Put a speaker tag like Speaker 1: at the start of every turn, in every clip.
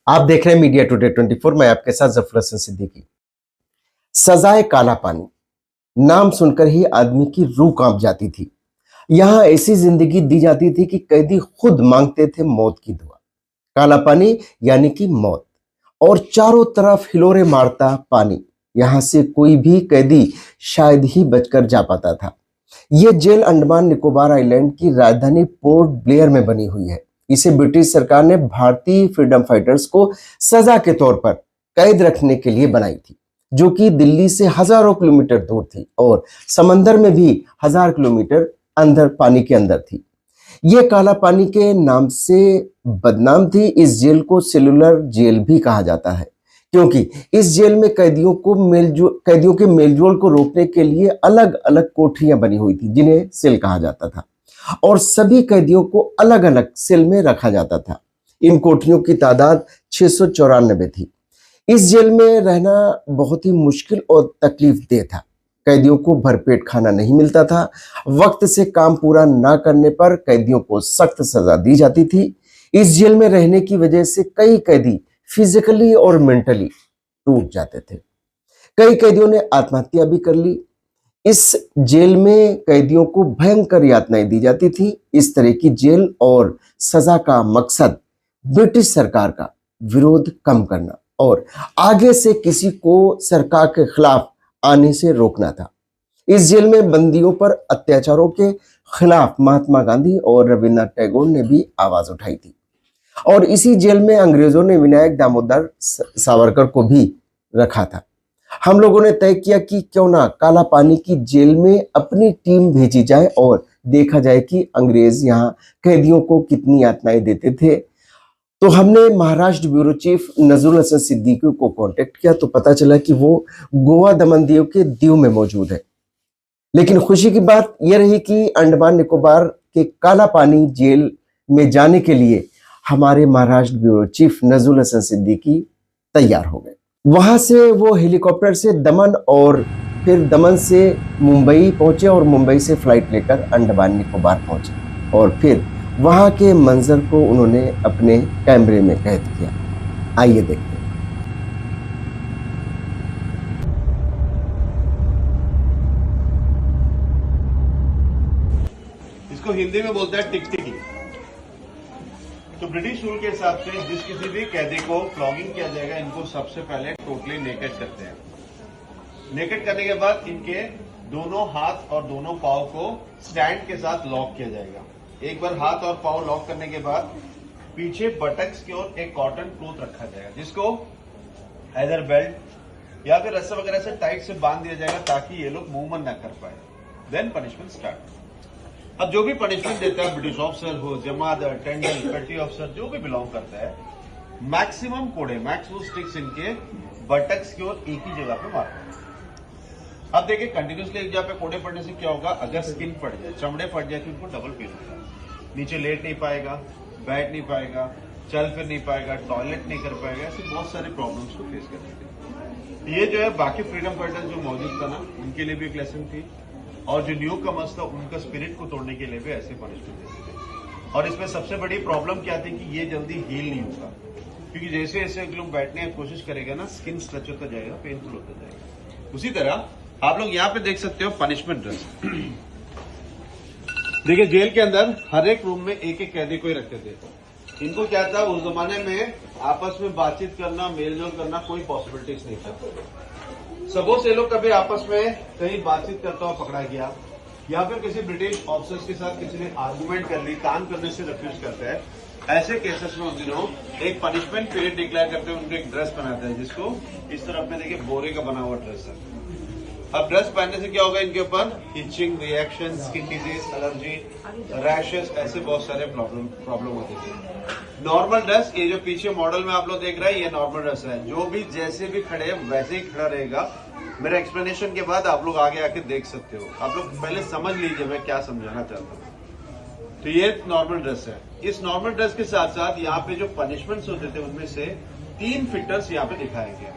Speaker 1: आप देख रहे हैं मीडिया टुडे 24। मैं आपके साथ जफर हसन सिद्दीकी। सजाए काला पानी, नाम सुनकर ही आदमी की रूह कांप जाती थी। यहां ऐसी जिंदगी दी जाती थी कि कैदी खुद मांगते थे मौत की दुआ। काला पानी यानी कि मौत, और चारों तरफ हिलोरे मारता पानी। यहां से कोई भी कैदी शायद ही बचकर जा पाता था। यह जेल अंडमान निकोबार आइलैंड की राजधानी पोर्ट ब्लेयर में बनी हुई है। इसे ब्रिटिश सरकार ने भारतीय फ्रीडम फाइटर्स को सजा के तौर पर कैद रखने के लिए बनाई थी, जो कि दिल्ली से हजारों किलोमीटर दूर थी और समंदर में भी 1000 किलोमीटर अंदर पानी के अंदर थी। यह काला पानी के नाम से बदनाम थी। इस जेल को सेलुलर जेल भी कहा जाता है, क्योंकि इस जेल में कैदियों के मेलजोल को रोकने के लिए अलग अलग कोठरियां बनी हुई थी, जिन्हें सेल कहा जाता था, और सभी कैदियों को अलग अलग सेल में रखा जाता था। इन कोठरियों की तादाद 694 थी। इस जेल में रहना बहुत ही मुश्किल और तकलीफ देह था। कैदियों को भरपेट खाना नहीं मिलता था। वक्त से काम पूरा ना करने पर कैदियों को सख्त सजा दी जाती थी। इस जेल में रहने की वजह से कई कैदी फिजिकली और मेंटली टूट जाते थे। कई कैदियों ने आत्महत्या भी कर ली। इस जेल में कैदियों को भयंकर यातनाएं दी जाती थी। इस तरह की जेल और सजा का मकसद ब्रिटिश सरकार का विरोध कम करना और आगे से किसी को सरकार के खिलाफ आने से रोकना था। इस जेल में बंदियों पर अत्याचारों के खिलाफ महात्मा गांधी और रविन्द्रनाथ टैगोर ने भी आवाज उठाई थी, और इसी जेल में अंग्रेजों ने विनायक दामोदर सावरकर को भी रखा था। हम लोगों ने तय किया कि क्यों ना काला पानी की जेल में अपनी टीम भेजी जाए और देखा जाए कि अंग्रेज यहाँ कैदियों को कितनी यातनाएं देते थे। तो हमने महाराष्ट्र ब्यूरो चीफ नजरुल हसन सिद्दीकी को कांटेक्ट किया, तो पता चला कि वो गोवा दमन दीव के दीव में मौजूद है। लेकिन खुशी की बात यह रही कि अंडमान निकोबार के काला पानी जेल में जाने के लिए हमारे महाराष्ट्र ब्यूरो चीफ नजरुल हसन सिद्दीकी तैयार हो गए। वहां से वो हेलीकॉप्टर से दमन और फिर दमन से मुंबई पहुंचे और मुंबई से फ्लाइट लेकर अंडमान निकोबार पहुंचे, और फिर वहां के मंजर को उन्होंने अपने कैमरे में कैद किया। आइए देखते हैं।
Speaker 2: इसको हिंदी में बोलते हैं टिकटिकी। तो ब्रिटिश रूल के हिसाब से जिस किसी भी कैदी को फ्लॉगिंग किया जाएगा, इनको सबसे पहले टोटली नेकेड करते हैं। नेकेड करने के बाद इनके दोनों हाथ और दोनों पांव को स्टैंड के साथ लॉक किया जाएगा। एक बार हाथ और पांव लॉक करने के बाद पीछे बटक्स की ओर एक कॉटन क्लॉथ रखा जाएगा, जिसको आइदर बेल्ट या फिर रस्सा वगैरह से टाइट से बांध दिया जाएगा, ताकि ये लोग मूवमेंट ना कर पाए। Then punishment start. अब जो भी पनिशमेंट देता है, ब्रिटिश ऑफिसर हो, जमादार, टेंडर, पेटी ऑफिसर, जो भी बिलोंग करता है, मैक्सिमम कोड़े, मैक्सिमम स्टिक्स इनके बटक्स की ओर एक ही जगह पे मारते हैं। अब देखिए, कंटिन्यूसली एक जगह पे कोड़े पड़ने से क्या होगा, अगर स्किन फट जाए, चमड़े फट जाए, तो उनको डबल पेन होता है। नीचे लेट नहीं पाएगा, बैठ नहीं पाएगा, चल फिर नहीं पाएगा, टॉयलेट नहीं कर पाएगा, ऐसे बहुत सारे प्रॉब्लम्स को फेस करते थे। ये जो है बाकी फ्रीडम फाइटर्स जो मौजूद था ना, उनके लिए भी एक लेसन थी, और जो न्यू कमर्स था उनका स्पिरिट को तोड़ने के लिए भी ऐसे पनिशमेंट देते थे। और इसमें सबसे बड़ी प्रॉब्लम क्या थी कि ये जल्दी हील नहीं होगा, क्योंकि जैसे जैसे लोग बैठने की कोशिश करेगा ना, स्किन स्ट्रेच होता जाएगा, पेनफुल होता जाएगा। उसी तरह आप लोग यहाँ पे देख सकते हो पनिशमेंट ड्रेस। देखिए, जेल के अंदर हर एक रूम में एक एक कैदी को ही रखते थे। इनको क्या था, उस जमाने में आपस में बातचीत करना, मेलजोल करना कोई पॉसिबिलिटीज नहीं था। सपोज ये लोग कभी आपस में कहीं बातचीत करता हुआ पकड़ा गया, या फिर किसी ब्रिटिश ऑफिसर्स के साथ किसी ने आर्गुमेंट कर ली, काम करने से रिफ्यूज करता है, ऐसे केसेस में उन दिनों एक पनिशमेंट पीरियड डिक्लेयर करते हैं, उनको एक ड्रेस बनाता है, जिसको इस तरफ में देखिए बोरे का बना हुआ ड्रेस है। अब ड्रेस पहनने से क्या होगा, इनके ऊपर itching reaction, skin disease, allergy, rashes, ऐसे बहुत सारे प्रॉब्लम होते थे। नॉर्मल ड्रेस, ये जो पीछे मॉडल में आप लोग देख रहे हैं, ये नॉर्मल ड्रेस है। जो भी जैसे भी खड़े हैं वैसे ही खड़ा रहेगा। मेरे एक्सप्लेनेशन के बाद आप लोग आगे आके देख सकते हो। आप लोग पहले समझ लीजिए मैं क्या समझाना चाहता हूँ। तो ये नॉर्मल ड्रेस है। इस नॉर्मल ड्रेस के साथ साथ यहाँ पे जो पनिशमेंट्स होते थे, उनमें से 3 फिटर्स यहाँ पे दिखाए गए।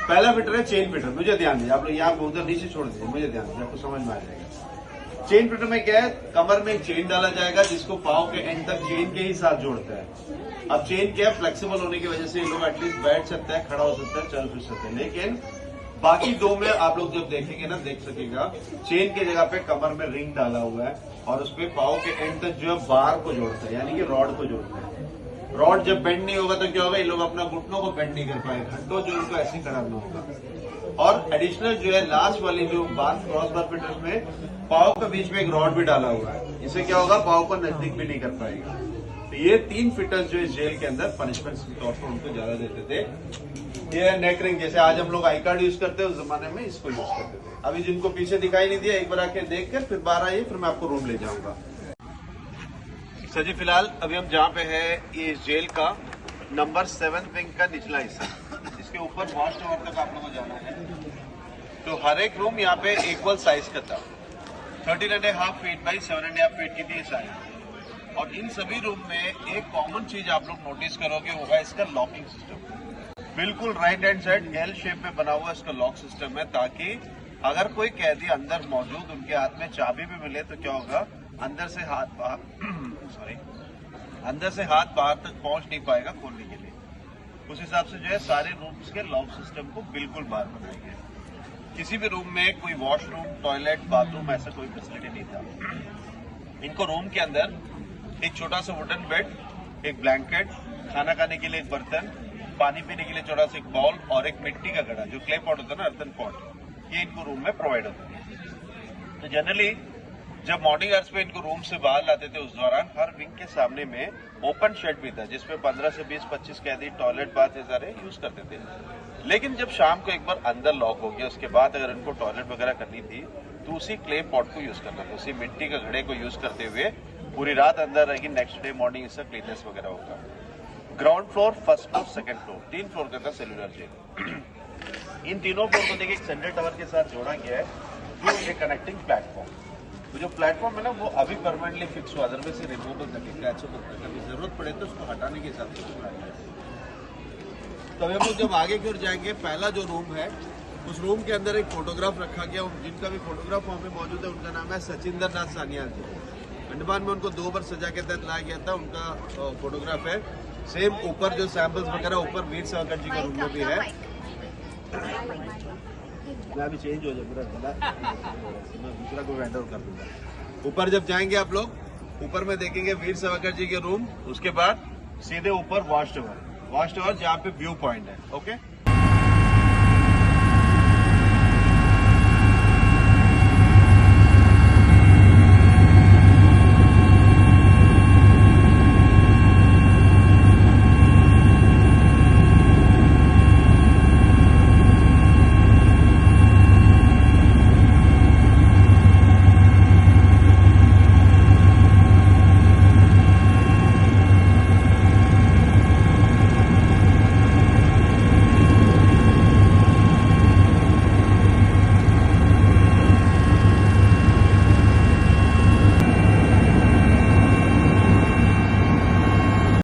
Speaker 2: पहला फिटर है चेन फिटर। मुझे ध्यान दीजिए, आप लोग यहाँ उधर नीचे छोड़ दीजिए, मुझे ध्यान दीजिए, आपको समझ में आ जाएगा। चेन फिटर में क्या है, कमर में एक चेन डाला जाएगा, जिसको पांव के एंड तक चेन के ही साथ जोड़ता है। अब चेन क्या है, फ्लेक्सिबल होने की वजह से ये लोग एटलीस्ट बैठ सकते हैं, खड़ा हो सकता है, चल फिर सकते हैं। लेकिन बाकी दो में आप लोग जब देखेंगे ना, देख सकेगा चेन की जगह पे कमर में रिंग डाला हुआ है और उस पे पाँव के एंड तक जो है बार को जोड़ता है, यानी कि रॉड को जोड़ता है। रॉड जब बेंड नहीं होगा तो क्या होगा, ये लोग अपना घुटनों को बेंड नहीं कर पाएंगे, घंटों जो उनको ऐसे ही करना होगा। और एडिशनल जो है लास्ट वाली जो बार क्रॉस बार फिटर्स में पाँव के बीच में एक रॉड भी डाला हुआ है, इससे क्या होगा, पाँव को नजदीक भी नहीं कर पाएगा। तो ये 3 फिटर्स जो इस जेल के अंदर पनिशमेंट के तौर पर उनको ज्यादा देते थे। ये नेक रिंग, जैसे आज हम लोग आई कार्ड यूज करते हैं, उस जमाने में इसको यूज करते थे। अभी जिनको पीछे दिखाई नहीं दिया, एक बार आके देख कर फिर बाहर आइए, फिर मैं आपको रूम ले जाऊंगा। सर जी, फिलहाल अभी हम जहाँ पे है, ये जेल का नंबर 7 विंग का निचला हिस्सा, इसके ऊपर वॉच टावर तक आप लोगों को जाना है। तो हर एक रूम यहाँ पे इक्वल साइज का था, 13.5 फीट बाई 7.5 फीट की थी साइज। और इन सभी रूम में एक कॉमन चीज आप लोग नोटिस करोगे, होगा इसका लॉकिंग सिस्टम। बिल्कुल right hand side L shape में बना हुआ इसका लॉक सिस्टम है, ताकि अगर कोई कैदी अंदर मौजूद, उनके हाथ में चाबी भी मिले तो क्या होगा, अंदर से हाथ बाहर तक पहुंच नहीं पाएगा खोलने के लिए। उस हिसाब से जो है सारे रूम्स के लॉक सिस्टम को बिल्कुल बाहर बनाया गया। किसी भी रूम में कोई वॉशरूम, टॉयलेट, बाथरूम ऐसा कोई फैसिलिटी नहीं था। इनको रूम के अंदर एक छोटा सा वुडन बेड, एक ब्लैंकेट, खाना खाने के लिए एक बर्तन, पानी पीने के लिए छोटा सा एक बाउल और एक मिट्टी का घड़ा, जो क्ले पॉट होता है ना, अर्थन पॉट, ये इनको रूम में प्रोवाइड होता है। तो जनरली जब मॉर्निंग आवर्स पे इनको रूम से बाहर लाते थे, उस दौरान हर विंग के सामने में ओपन शेड भी था, जिसपे 15 से 20-25 कैदी टॉयलेट, बाथ ये सारे यूज करते थे। लेकिन जब शाम को एक बार अंदर लॉक हो गया, उसके बाद अगर इनको टॉयलेट वगैरह करनी थी तो उसी क्ले पॉट को यूज करना था, उसी मिट्टी के घड़े को यूज करते हुए पूरी रात अंदर रहेगी। नेक्स्ट डे मॉर्निंग इसका क्लीननेस वगैरह होगा। Ground floor, first floor, second floor, 3 floor का सेलुलर जेल। इन तीनों फ्लोर को देखिए एक सेंट्रल टावर के साथ जोड़ा गया है, जो ये कनेक्टिंग प्लेटफॉर्म। तो जो प्लेटफॉर्म है ना, वो अभी परमानेंटली फिक्स हुआ, अदरवाइज से रिमूवेबल करके कभी जरूरत पड़े तो उसको हटाने के हिसाब से बनाया गया है। तो हम लोग जब आगे की ओर जाएंगे, पहला जो रूम है, उस रूम के अंदर एक फोटोग्राफ रखा गया। जिनका भी फोटोग्राफ वहाँ पे मौजूद है, उनका नाम है सचिंदर नाथ सानियाल जी। अंडमान में उनको 2 बार सजा के तहत लाया गया था, उनका फोटोग्राफ है। सेम ऊपर जो सैंपल्स वगैरह ऊपर वीर सावरकर जी के रूम में भी है। मैं अभी चेंज हो जाऊंगा, मैं दूसरा को वेंडर कर दूंगा। ऊपर जब जाएंगे आप लोग, ऊपर में देखेंगे वीर सावरकर जी के रूम, उसके बाद सीधे ऊपर वॉच टावर जहाँ पे व्यू पॉइंट है। ओके।